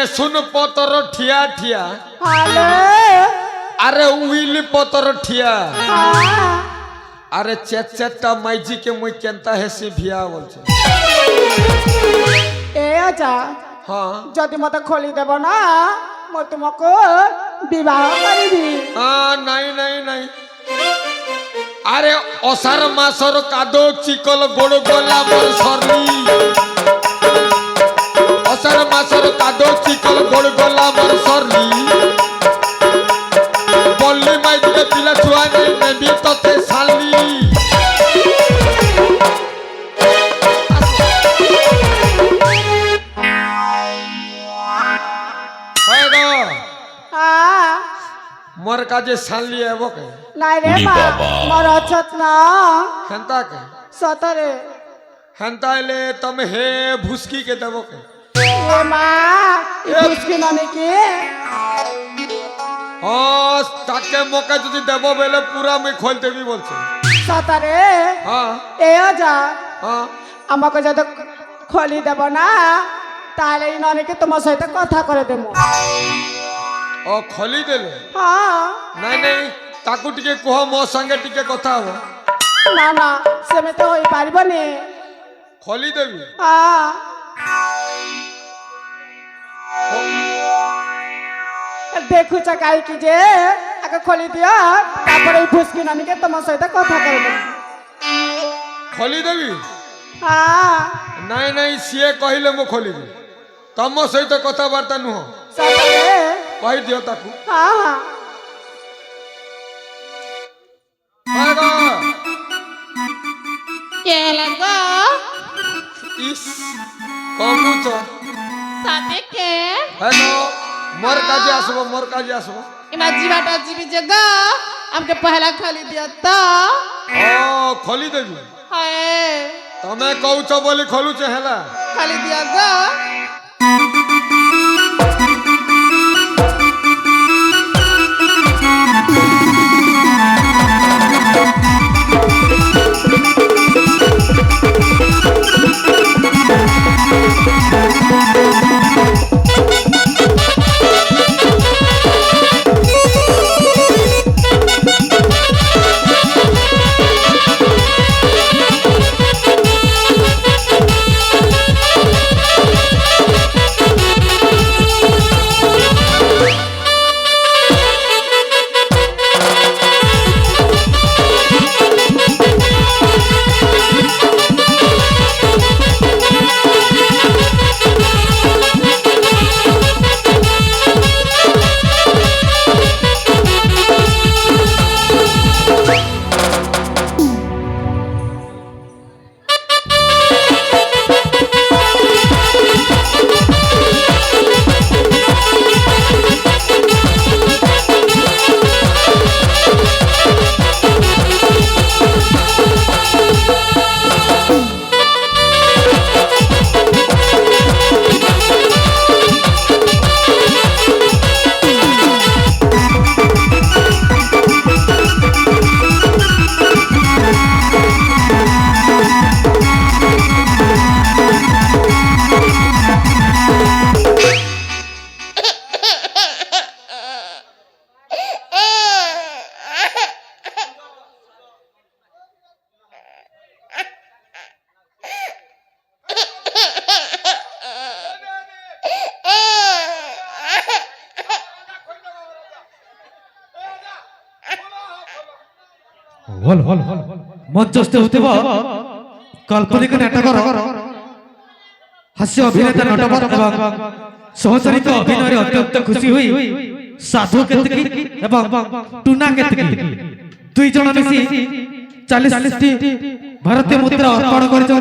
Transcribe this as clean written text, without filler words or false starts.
Ration পতর ঠিয়া ঠিয়া hello আরে will পতর ঠিয়া হ্যাঁ আরে চারটা মাইজি কে মুই কেনতা হেসি ভিয়া বলছে এ আচ্ছা হ্যাঁ যদি মতো খোলি দেব না মই তোমাকে বিবাহ করিবি নাই নাই নাই আরে অসার মাসর কাদো চিকল গোড় গোলা মোর সরলি অসার মাসর কাদো চিকল গোড় গোলা মোর সরলি বললি মাইকে পিলা ছুয়া নেবি তোতে সালি হ্যাঁ মোর কাজে সালি এবো কে নাই রে মা মোর অছত না হেন্তা কে সতরে হেন্তা এলে তুমি হে ভুসকি কে দেবো কে এ মা বুঝকি না নাকি তাকে মোকে যদি দেবো বেলে পুরা আমি খোল দেবি বলছে সতরে হ্যাঁ এ যা হ্যাঁ আমাকে যদি খোলি দেব না তাহলে এই ননিকে তোমার সাথে কথা করে দেবো ও খলি দেলে হ্যাঁ নাই নাই তাকু টিকে কহ মো সঙ্গে টিকে কথা হব না না সেমিতে হয়ে পারিবনি খলি দেবি হ্যাঁ দেখুছ কাই কি যে আগে খোলি দিও তারপরে এই ফুসকি নানিকে তোমার সাথে কথা করে দেবো খলি দেবি হ্যাঁ নাই নাই সিଏ কহিলে মো খলিবি তম সহিত কথাবার্তা নুহ সতরে কহি দিও তাকু হ্যাঁ হ্যাঁ কে লাগো ইস কমুছ সাথে কে হ্যালো মোর কাজে আসব মোর কাজে আসব ইনা জিবাটা জিবি জগা আমকে পহলা খালি দিও তো ও খলি দেবি হায় তুমি কହୁଛ ବୋଲି ଖୋଲୁଛ ହେଲା খালি দিও গো মঞ্চস্থ হতে কাল্পনিক নাটকর হাস্য অভিনেতা নটবর এবং সহচরিত অভিনয়ের অত্যন্ত খুশি হই সাধু কেতকি এবং টুনা কেতকি দুই জন মিশি 40টি ভারতীয় মুদ্রা অর্পণ করেছেন।